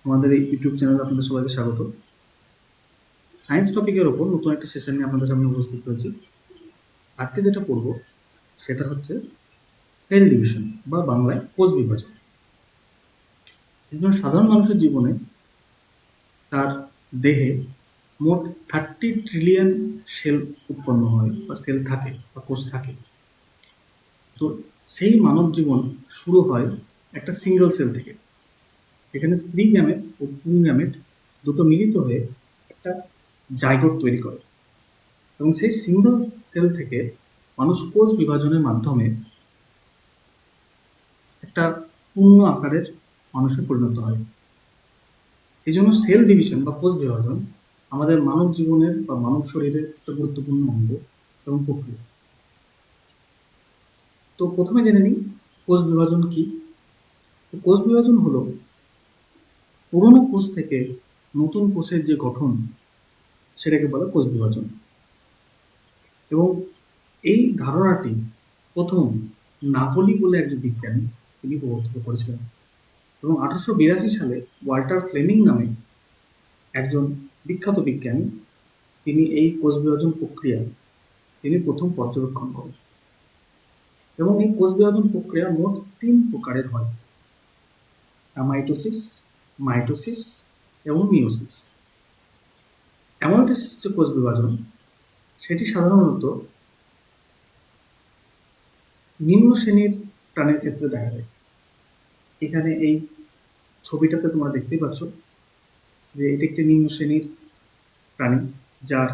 আমাদের এই ইউটিউব চ্যানেলে আপনাদের সবাইকে স্বাগত। সায়েন্স টপিকের ওপর নতুন একটা সেশন নিয়ে আপনাদের সামনে উপস্থিত হয়েছি। আজকে যেটা পড়ব সেটা হচ্ছে সেল ডিভিশন বা বাংলায় কোষ বিভাজন। একজন সাধারণ মানুষের জীবনে তার দেহে মোট 30 ট্রিলিয়ন সেল উৎপন্ন হয় বা সেল থাকে বা কোষ থাকে। তো সেই মানব জীবন শুরু হয় একটা সিঙ্গেল সেল থেকে, যেখানে স্ত্রী গ্যামেট ও পুং গ্যামেট দুটো মিলিত হয়ে একটা জাইগোট তৈরি করে এবং সেই সিঙ্গেল সেল থেকে মানুষ কোষ বিভাজনের মাধ্যমে একটা পূর্ণ আকারের মানুষে পরিণত হয়। এই জন্য সেল ডিভিশন বা কোষ বিভাজন আমাদের মানব জীবনের বা মানব শরীরের একটা গুরুত্বপূর্ণ অঙ্গ এবং প্রক্রিয়া। তো প্রথমে জেনে নিই কোষ বিভাজন কি। কোষ বিভাজন হলো পুরনো কোষ থেকে নতুন কোষের যে গঠন, সেটাকে বলে কোষ বিভাজন। এবং এই ধারণাটি প্রথম নাপোলি বলে একজন বিজ্ঞানী তিনি প্রবর্তিত করেছিলেন এবং 1882 সালে ওয়াল্টার ফ্লেমিং নামে একজন বিখ্যাত বিজ্ঞানী তিনি এই কোষ বিভাজন প্রক্রিয়া তিনি প্রথম পর্যবেক্ষণ করেন। এবং এই কোষ বিভাজন প্রক্রিয়া মোট 3 প্রকারের হয়: অ্যামাইটোসিস, মাইটোসিস এবং মিওসিস। অ্যামাইটোসিস যে কোষ বিভাজন সেটি সাধারণত নিম্ন শ্রেণীর প্রাণীর ক্ষেত্রে দেখা যায়। এখানে এই ছবিটাতে তোমরা দেখতেই পাচ্ছ যে এটি একটি নিম্ন শ্রেণীর প্রাণী, যার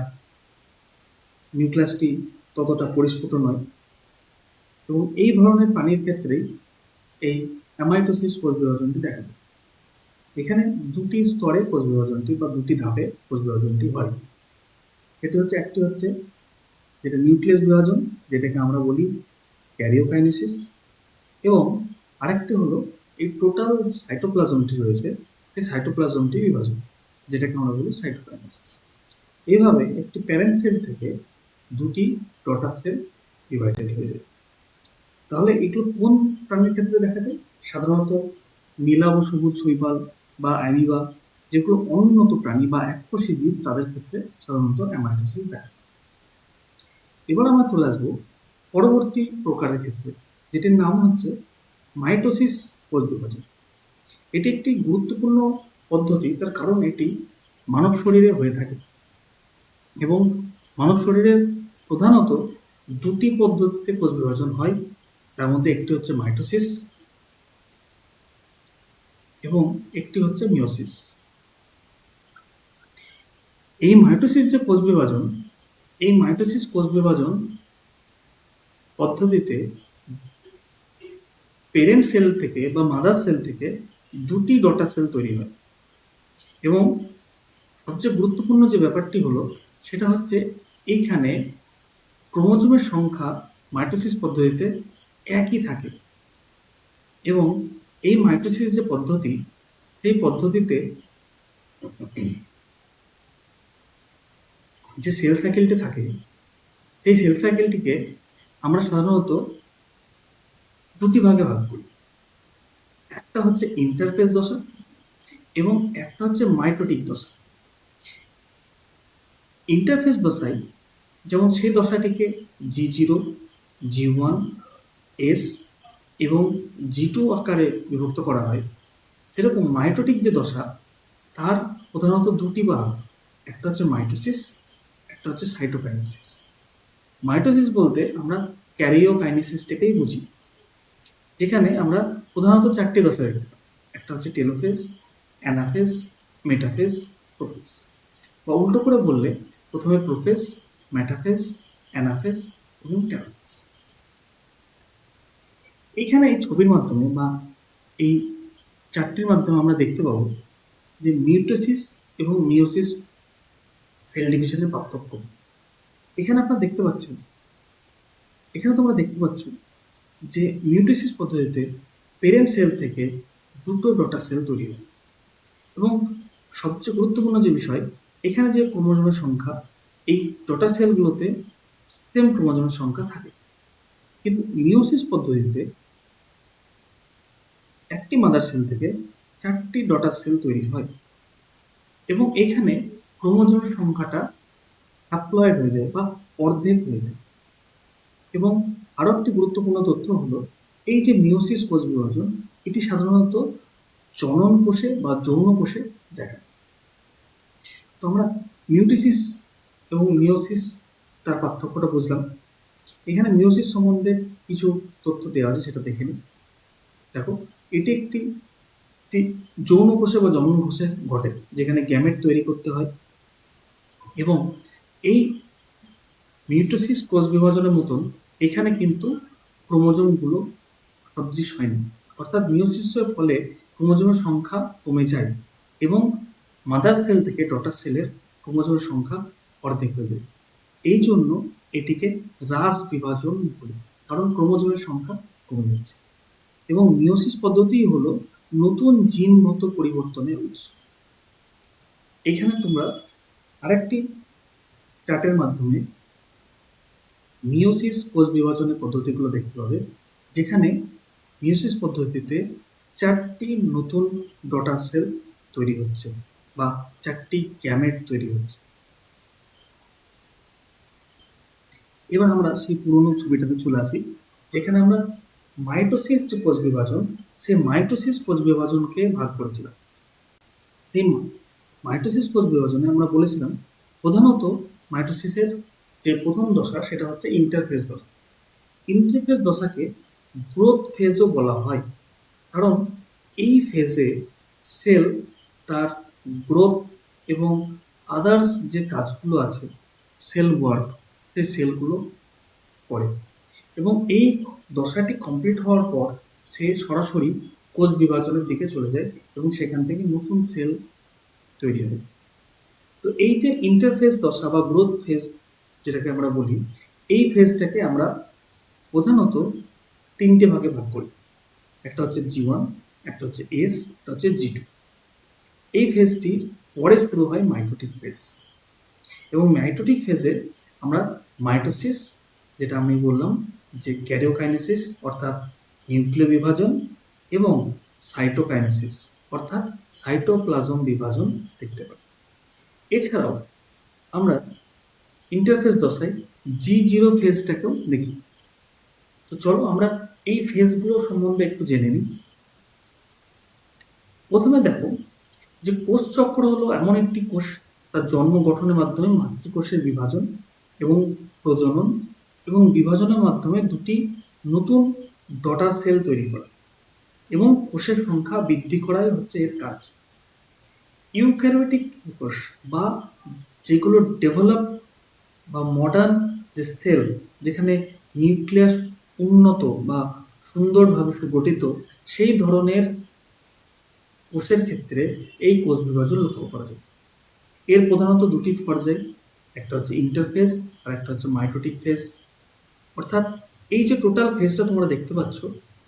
নিউক্লিয়াসটি ততটা পরিস্ফুট নয়। এবং এই ধরনের প্রাণীর ক্ষেত্রেই এই অ্যামাইটোসিস কোষ বিভাজনটি দেখা যায়। এখানে দুটি স্তরে কোষ বিভাজনটি বা দুটি ধাপে কোষ বিভাজনটি হয়। একটি হচ্ছে যেটা নিউক্লিয়াস বিভাজন, যেটাকে আমরা বলি ক্যারিওকাইনেসিস, এবং আরেকটি হলো এই টোটাল যে সাইটোপ্লাজমটি রয়েছে সেই সাইটোপ্লাজমটি বিভাজন, যেটাকে আমরা বলি সাইটোকাইনেসিস। এইভাবে একটি প্যারেন্ট সেল থেকে দুটি ডটার সেল ডিভাইডেড হয়ে যায়। তাহলে এগুলো কোন প্রাণীর ক্ষেত্রে দেখা যায়? সাধারণত নীলাভ সবুজ শৈবাল বা অ্যামিবা, যেগুলো অনুন্নত প্রাণী বা এককোষী জীব, তাদের ক্ষেত্রে সাধারণত অ্যামাইটোসিস দেখা যায়। এবার আমরা চলে আসবো পরবর্তী প্রকারের ক্ষেত্রে, যেটির নাম হচ্ছে মাইটোসিস কোষ বিভাজন। এটি একটি গুরুত্বপূর্ণ পদ্ধতি, তার কারণ এটি মানব শরীরে হয়ে থাকে এবং মানব শরীরে প্রধানত দুটি পদ্ধতিতে কোষ বিভাজন হয়। তার মধ্যে একটি হচ্ছে মাইটোসিস এবং একটি হচ্ছে মিওসিস। এই মাইটোসিস যে কোষ বিভাজন, এই মাইটোসিস কোষ বিভাজন পদ্ধতিতে প্যারেন্ট সেল থেকে বা মাদার সেল থেকে দুটি ডটার সেল তৈরি হয়। এবং সবচেয়ে গুরুত্বপূর্ণ যে ব্যাপারটি হলো সেটা হচ্ছে এইখানে ক্রোমোজোমের সংখ্যা মাইটোসিস পদ্ধতিতে একই থাকে। এবং এই মাইটোসিস যে পদ্ধতি, সেই পদ্ধতিতে যে সেল সাইকেলটি থাকে, সেই সেল সাইকেলটিকে আমরা সাধারণত দুটি ভাগে ভাগ করি। একটা হচ্ছে ইন্টারফেস দশা এবং একটা হচ্ছে মাইটোটিক দশা। ইন্টারফেস দশায় যেমন সেই দশাটিকে G0, G1, S এবং G2 আকারে বিভক্ত করা হয়, সেরকম মাইটোটিক যে দশা তার প্রধানত দুটি ভাগ, একটা হচ্ছে মাইটোসিস, একটা হচ্ছে সাইটোকাইনেসিস। মাইটোসিস বলতে আমরা ক্যারিওকাইনেসিসটাকেই বুঝি, যেখানে আমরা প্রধানত 4টি দশা দেখতে পাই। একটা হচ্ছে টেলোফেজ, অ্যানাফেজ, মেটাফেজ, প্রোফেজ। বা উল্টো করে বললে প্রথমে প্রোফেজ, মেটাফেজ, অ্যানাফেজ এবং টেলোফেজ। এইখানে এই ছবির মাধ্যমে বা এই 4টির মাধ্যমে আমরা দেখতে পাবো যে মিউটোসিস এবং মিওসিস সেল ডিভিশনের পার্থক্য। এখানে আপনারা দেখতে পাচ্ছেন, এখানে তোমরা দেখতে পাচ্ছ যে মিউটোসিস পদ্ধতিতে প্যারেন্ট সেল থেকে দুটো ডটার সেল তৈরি হয়। এবং সবচেয়ে গুরুত্বপূর্ণ যে বিষয়, এখানে যে ক্রোমোজোমের সংখ্যা, এই ডটার সেলগুলোতে সেম ক্রোমোজোমের সংখ্যা থাকে। কিন্তু মিওসিস পদ্ধতিতে একটি মাদার সেল থেকে 4টি ডটার সেল তৈরি হয় এবং এখানে ক্রোমোজোমের সংখ্যাটা হ্যাপ্লয়েড হয়ে যায় বা অর্ধেক হয়ে যায়। এবং আরো একটি গুরুত্বপূর্ণ তথ্য হলো এই যে মিওসিস কোষ বিভাজন, এটি সাধারণত জনন কোষে বা যৌন কোষে দেখা যায়। তো আমরা মিউটিসিস এবং মিওসিস তার পার্থক্যটা বুঝলাম। এখানে মিওসিস সম্বন্ধে কিছু তথ্য দেওয়া আছে, সেটা দেখে নিই। দেখো, এটি একটি যৌন কোষে বা জনন কোষে ঘটে, যেখানে গ্যামেট তৈরি করতে হয়। এবং এই মিউটোসিস কোষ বিভাজনের মতন এখানে কিন্তু ক্রোমোজোমগুলো সদৃশ হয় না, অর্থাৎ মিওসিসের ফলে ক্রোমোজোমের সংখ্যা কমে যায় এবং মাদার সেল থেকে ডটার সেলের ক্রোমোজোমের সংখ্যা অর্ধেক হয়ে যায়। এই জন্য এটিকে হ্রাস বিভাজন বলে, কারণ ক্রোমোজোমের সংখ্যা কমে যাচ্ছে। এবং মিওসিস পদ্ধতি হলো নতুন জিনগত পরিবর্তনের উৎস। এখানে তোমরা আরেকটি চার্টের মাধ্যমে মিওসিস কোষ বিভাজনের পদ্ধতিগুলো দেখতে পাবে, যেখানে মিওসিস পদ্ধতিতে 4টি নতুন ডটার সেল তৈরি হচ্ছে বা 4টি গ্যামেট তৈরি হচ্ছে। এবার আমরা সেই পুরনো ছবিটাতে চলে আসি, যেখানে আমরা মাইটোসিস যে কোষ বিভাজন, সেই মাইটোসিস কোষ বিভাজনকে ভাগ করেছিলাম। সেই মাইটোসিস কোষ বিভাজনে আমরা বলেছিলাম প্রধানত মাইটোসিসের যে প্রথম দশা সেটা হচ্ছে ইন্টারফেজ দশা। ইন্টারফেজ দশাকে গ্রোথ ফেজও বলা হয়, কারণ এই ফেজে সেল তার গ্রোথ এবং আদার্স যে কাজগুলো আছে সেল ওয়ার্ক, সেই সেলগুলো করে। এবং এই দশাটি কমপ্লিট হওয়ার পর সে সরাসরি কোষ বিভাজনের দিকে চলে যায় এবং সেখান থেকে নতুন সেল তৈরি হয়। তো এই যে ইন্টারফেজ দশা বা গ্রোথ ফেজ যেটাকে আমরা বলি, এই ফেজটাকে আমরা প্রধানত 3টে ভাগে ভাগ করি। একটা হচ্ছে G1, একটা হচ্ছে S, একটা হচ্ছে G2। এই ফেজটি পরে শুরু হয় মাইটোটিক ফেজ। এবং মাইটোটিক ফেজে আমরা মাইটোসিস, যেটা আমি বললাম যে ক্যারিওকাইনেসিস অর্থাৎ নিউক্লিয় বিভাজন, এবং সাইটোকাইনেসিস অর্থাৎ সাইটোপ্লাজম বিভাজন দেখতে পাই। এছাড়াও আমরা ইন্টারফেজ দশায় G0 ফেজটাকেও দেখি। তো চলো আমরা এই ফেজগুলো সম্বন্ধে একটু জেনে নিই। প্রথমে দেখো যে কোষ চক্র হলো এমন একটি কোষ, তার জন্ম গঠনের মাধ্যমে মাতৃকোষের বিভাজন এবং প্রজনন এবং বিভাজনের মাধ্যমে 2টি নতুন ডটার সেল তৈরি করা এবং কোষের সংখ্যা বৃদ্ধি করাই হচ্ছে এর কাজ। ইউক্যারিওটিক কোষ বা যেগুলো ডেভেলপ বা মডার্ন যে সেল, যেখানে নিউক্লিয়াস উন্নত বা সুন্দরভাবে সুগঠিত, সেই ধরনের কোষের ক্ষেত্রে এই কোষ বিভাজন লক্ষ্য করা যায়। এর প্রধানত 2টি পর্যায়, একটা হচ্ছে ইন্টারফেজ আর একটা হচ্ছে মাইটোটিক ফেজ। অর্থাৎ এই যে টোটাল ফেজটা তোমরা দেখতে পাচ্ছ,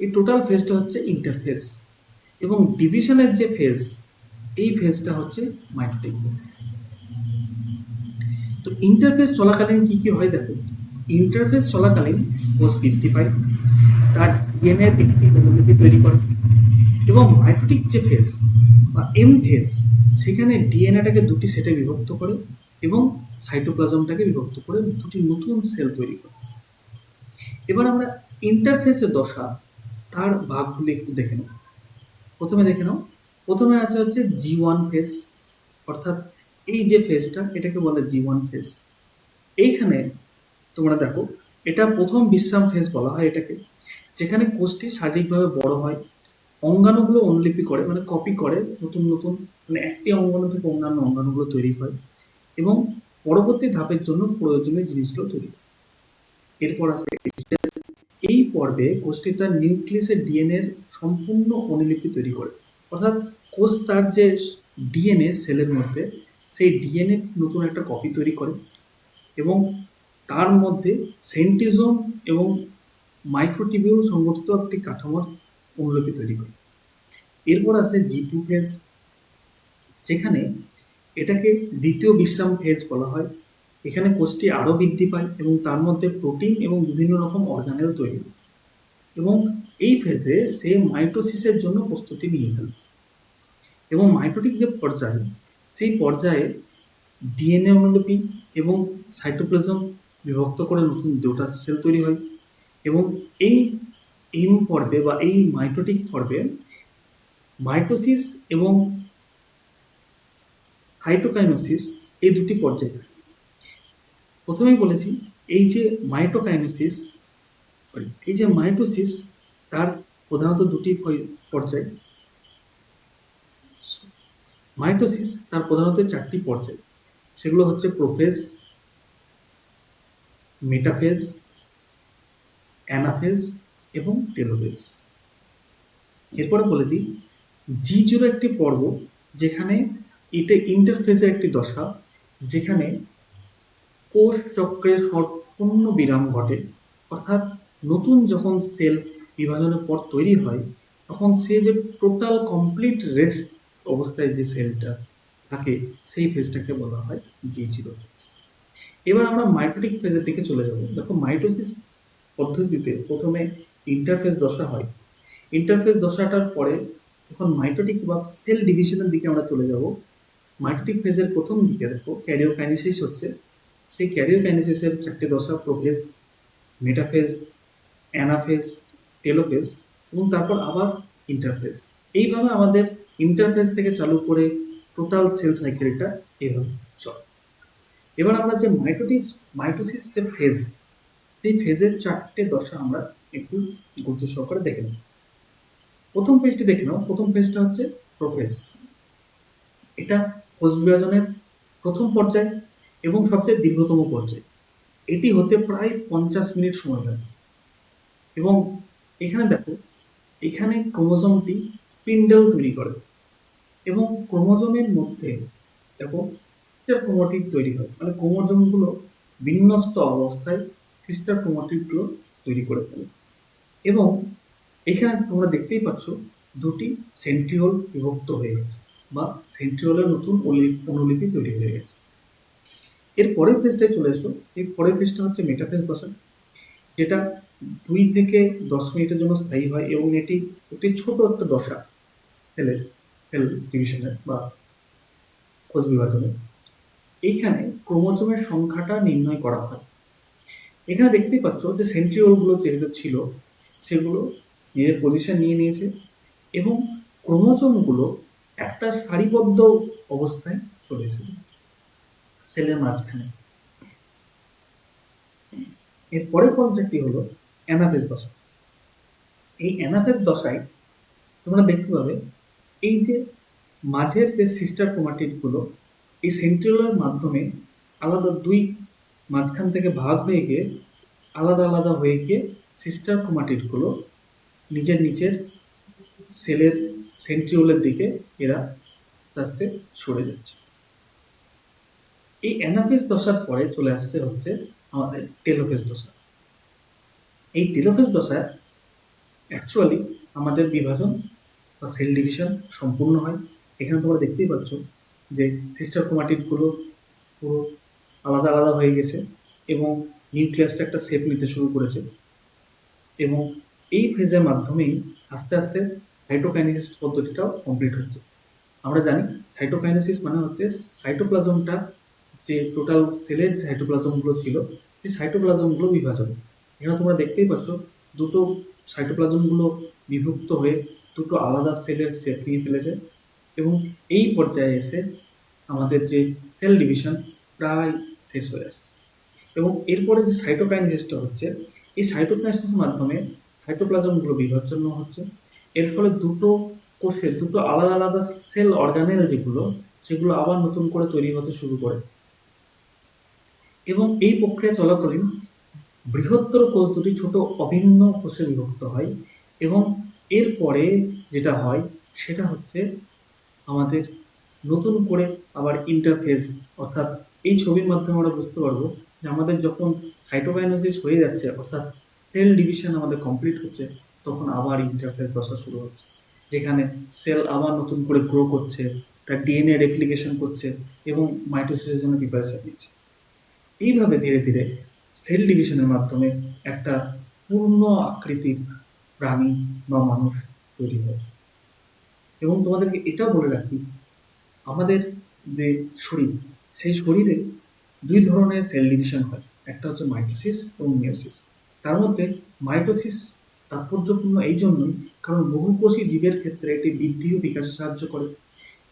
এই টোটাল ফেজটা হচ্ছে ইন্টারফেজ, এবং ডিভিশনের যে ফেজ, এই ফেজটা হচ্ছে মাইটোটিক ফেজ। তো ইন্টারফেজ চলাকালীন কি কি হয় দেখো। ইন্টারফেজ চলাকালীন কোষ বৃদ্ধি পায়, তার ডিএনএ একটি অনুলিপি তৈরি করে, এবং মাইটোটিক যে ফেজ বা এম ফেজ, সেখানে ডিএনএটাকে 2টি সেটে বিভক্ত করে এবং সাইটোপ্লাজমটাকে বিভক্ত করে 2টি নতুন সেল তৈরি করে। এবার আমরা ইন্টারফেজের দশা, তার ভাগগুলি একটু দেখে নেব। প্রথমে আছে হচ্ছে G1 ফেজ, অর্থাৎ এই যে ফেজটা এটাকে বলে G1 ফেজ। এইখানে তোমরা দেখো এটা প্রথম বিশ্রাম ফেজ বলা হয় এটাকে, যেখানে কোষটি শারীরিকভাবে বড় হয়, অঙ্গাণুগুলো অনুলিপি করে, মানে কপি করে, নতুন নতুন মানে একটি অঙ্গাণু থেকে অন্যান্য অঙ্গাণুগুলো তৈরি হয় এবং পরবর্তী ধাপের জন্য প্রয়োজনীয় জিনিসগুলো তৈরি হয়। এরপর আসে এই পর্বে কোষটি তার নিউক্লিয়াসের ডিএনএর সম্পূর্ণ অনুলিপি তৈরি করে, অর্থাৎ কোষ তার যে ডিএনএ সেলের মধ্যে, সেই ডিএনএ নতুন একটা কপি তৈরি করে এবং তার মধ্যে সেন্টিজোম এবং মাইক্রোটিবিউল সংগঠিত একটি কাঠামোর অনুলিপি তৈরি করে। এরপর আসে G2 ফেজ, যেখানে এটাকে দ্বিতীয় বিশ্রাম ফেজ বলা হয়। এখানে কোষটি আরও বৃদ্ধি পায় এবং তার মধ্যে প্রোটিন এবং বিভিন্ন রকম অর্গানেল তৈরি হয় এবং এই ফেজে সে মাইটোসিসের জন্য প্রস্তুতি নিয়ে ফেলে। এবং মাইটোটিক যে পর্যায়, সেই পর্যায়ে ডিএনএ অনুলিপি এবং সাইটোপ্লাজম বিভক্ত করে নতুন ডটার সেল তৈরি হয়। এবং এই এম পর্বে বা এই মাইটোটিক পর্বে মাইটোসিস এবং সাইটোকাইনোসিস এই দুটি পর্যায়। প্রথমেই বলেছি এই যে মাইটোসিস তার প্রধানত দুটি পর্যায়। মাইটোসিস তার প্রধানত 4টি পর্যায়, সেগুলো হচ্ছে প্রোফেজ, মেটাফেজ, অ্যানাফেজ এবং টেলোফেজ। এরপরে বলে দিই G0 একটি পর্ব, যেখানে এটা ইন্টারফেজের একটি দশা, যেখানে কোষ চক্রের সম্পূর্ণ বিরাম ঘটে। অর্থাৎ নতুন যখন সেল বিভাজনের পর তৈরি হয়, তখন সে যে টোটাল কমপ্লিট রেস্ট অবস্থায় যে সেলটা থাকে, সেই ফেজটাকে বলা হয় G0 ফেজ। এবার আমরা মাইটোটিক ফেজের দিকে চলে যাব। দেখো, মাইটোসিস পদ্ধতিতে প্রথমে ইন্টারফেজ দশা হয়। ইন্টারফেজ দশাটার পরে যখন মাইটোটিক বা সেল ডিভিশনের দিকে আমরা চলে যাব, মাইটোটিক ফেজের প্রথম দিকে দেখো ক্যারিওকাইনেসিস হচ্ছে। সেই ক্যারিওকাইনেসিসের 4টে দশা, প্রোফেজ, মেটাফেজ, অ্যানাফেজ, টেলোফেজ এবং তারপর আবার ইন্টারফেজ। এইভাবে আমাদের ইন্টারফেজ থেকে চালু করে টোটাল সেল সাইকেলটা এইভাবে চলে। এবার আমরা যে মাইটোসিস যে ফেজ, সেই ফেজের 4টে দশা আমরা একটু গুরুত্ব সহকারে দেখে নেব। প্রথম ফেজটি দেখে নাও। প্রথম ফেজটা হচ্ছে প্রোফেজ। এটা কোষ বিভাজনের প্রথম পর্যায় এবং সবচেয়ে দীর্ঘতম পর্যায়। এটি হতে প্রায় 50 মিনিট সময় লাগে। এবং এখানে দেখো, এখানে ক্রোমোজোমটি স্পিন্ডেল তৈরি করে এবং ক্রোমোজোমের মধ্যে দেখো সিস্টার ক্রোমাটিড তৈরি হয়। মানে ক্রোমোজোমগুলো বিন্যস্ত অবস্থায় সিস্টার ক্রোমাটিডগুলো তৈরি করে ফেলে। এবং এখানে তোমরা দেখতেই পাচ্ছ দুটি সেন্ট্রিওল বিভক্ত হয়ে গেছে বা সেন্ট্রিওলের নতুন অনুলিপি তৈরি হয়ে গেছে। এর পরের ফেজটায় চলে আসবো। এই পরের ফেজটা হচ্ছে মেটাফেজ দশা, যেটা 2 থেকে 10 মিনিটের জন্য স্থায়ী হয় এবং এটি একটি ছোট একটা দশা সেল ডিভিশনের বা কোষ বিভাজনের। এইখানে ক্রোমোজোমের সংখ্যাটা নির্ণয় করা হয়। এখানে দেখতেই পাচ্ছ যে সেন্ট্রিওলগুলো যেগুলো ছিল সেগুলো নিজের পজিশন নিয়ে নিয়েছে এবং ক্রোমোজোমগুলো একটা সারিবদ্ধ অবস্থায় চলে এসেছে সেলের মাঝখানে। এর পরের পর্যায়টি হলো অ্যানাফেজ দশা। এই অ্যানাফেজ দশায় তোমরা দেখতে পাবে এই যে মাঝের যে সিস্টার ক্রোমাটিডগুলো এই সেন্ট্রিওলের মাধ্যমে আলাদা দুই মাঝখান থেকে ভাগ হয়ে গিয়ে আলাদা আলাদা হয়ে গিয়ে সিস্টার ক্রোমাটিডগুলো নিচের সেলের সেন্ট্রিওলের দিকে এরা আস্তে আস্তে সরে যাচ্ছে। এই অ্যানাফেজ দশার পরে চলে আসছে হচ্ছে আমাদের টেলোফেজ দশা। এই টেলোফেজ দশায় অ্যাকচুয়ালি আমাদের বিভাজন বা সেল ডিভিশন সম্পূর্ণ হয়। এখানে তোমরা দেখতেই পাচ্ছ যে সিস্টার ক্রোমাটিডগুলো পুরো আলাদা আলাদা হয়ে গেছে এবং নিউক্লিয়াসটা একটা শেপ নিতে শুরু করেছে। এবং এই ফেজের মাধ্যমেই আস্তে আস্তে সাইটোকাইনেসিস পদ্ধতিটাও কমপ্লিট হচ্ছে। আমরা জানি সাইটোকাইনেসিস মানে হচ্ছে সাইটোপ্লাজমটা, যে টোটাল সেলের সাইটোপ্লাজমগুলো ছিল সেই সাইটোপ্লাজমগুলো বিভাজন। এখানে তোমরা দেখতেই পাচ্ছ দুটো সাইটোপ্লাজমগুলো বিভক্ত হয়ে দুটো আলাদা সেলের শেপ নিয়ে ফেলেছে এবং এই পর্যায়ে এসে আমাদের যে সেল ডিভিশন প্রায় শেষ হয়ে আসছে। এবং এরপরে যে সাইটোকাইনেসিসটা হচ্ছে, এই সাইটোকাইনেসিসের মাধ্যমে সাইটোপ্লাজমগুলো বিভাজন হচ্ছে। এর ফলে দুটো কোষে দুটো আলাদা আলাদা সেল অর্গানেল যেগুলো, সেগুলো আবার নতুন করে তৈরি হতে শুরু করে। এবং এই প্রক্রিয়া চলাকালীন বৃহত্তর কোষ দুটি ছোট অভিন্ন কোষে বিভক্ত হয়। এবং এরপরে যেটা হয় সেটা হচ্ছে আমাদের নতুন করে আবার ইন্টারফেজ। অর্থাৎ এই ছবির মাধ্যমে আমরা বুঝতে পারবো যে আমাদের যখন সাইটোকাইনেসিস হয়ে যাচ্ছে, অর্থাৎ সেল ডিভিশন আমাদের কমপ্লিট হচ্ছে, তখন আবার ইন্টারফেজ দশা শুরু হচ্ছে, যেখানে সেল আবার নতুন করে গ্রো করছে, তার ডিএনএ রেপ্লিকেশন করছে এবং মাইটোসিসের জন্য প্রিপারেশন নিচ্ছে। এইভাবে ধীরে ধীরে সেল ডিভিশনের মাধ্যমে একটা পূর্ণ আকৃতির প্রাণী বা মানুষ তৈরি হয়। এবং তোমাদেরকে এটাও বলে রাখি, আমাদের যে শরীর, সেই শরীরে দুই ধরনের সেল ডিভিশন হয়, একটা হচ্ছে মাইটোসিস এবং মিয়োসিস। তার মধ্যে মাইটোসিস তাৎপর্যপূর্ণ এই জন্যই কারণ বহুকোষী জীবের ক্ষেত্রে এটি বৃদ্ধি ও বিকাশে সাহায্য করে,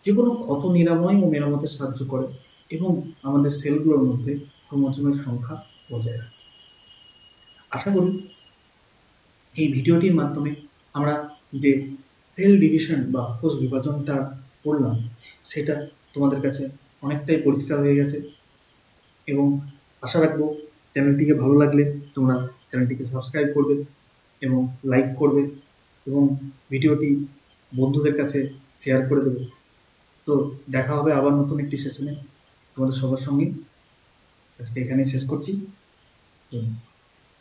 যে কোনো ক্ষত নিরাময় ও মেরামতে সাহায্য করে এবং আমাদের সেলগুলোর মধ্যে ক্রোমোজোমের সংখ্যা বজায় রাখে। আশা করি এই ভিডিওটির মাধ্যমে আমরা যে সেল ডিভিশন বা কোষ বিভাজনটা পড়লাম সেটা তোমাদের কাছে অনেকটাই পরিষ্কার হয়ে গেছে, এবং আশা রাখবো চ্যানেলটিকে ভালো লাগলে তোমরা চ্যানেলটিকে সাবস্ক্রাইব করবে এবং লাইক করবে এবং ভিডিওটি বন্ধুদের কাছে শেয়ার করে দেবে। তো দেখা হবে আবার নতুন একটি সেশনে তোমাদের সবার সঙ্গে। আজকে এখানেই শেষ করছি। ধন্যবাদ।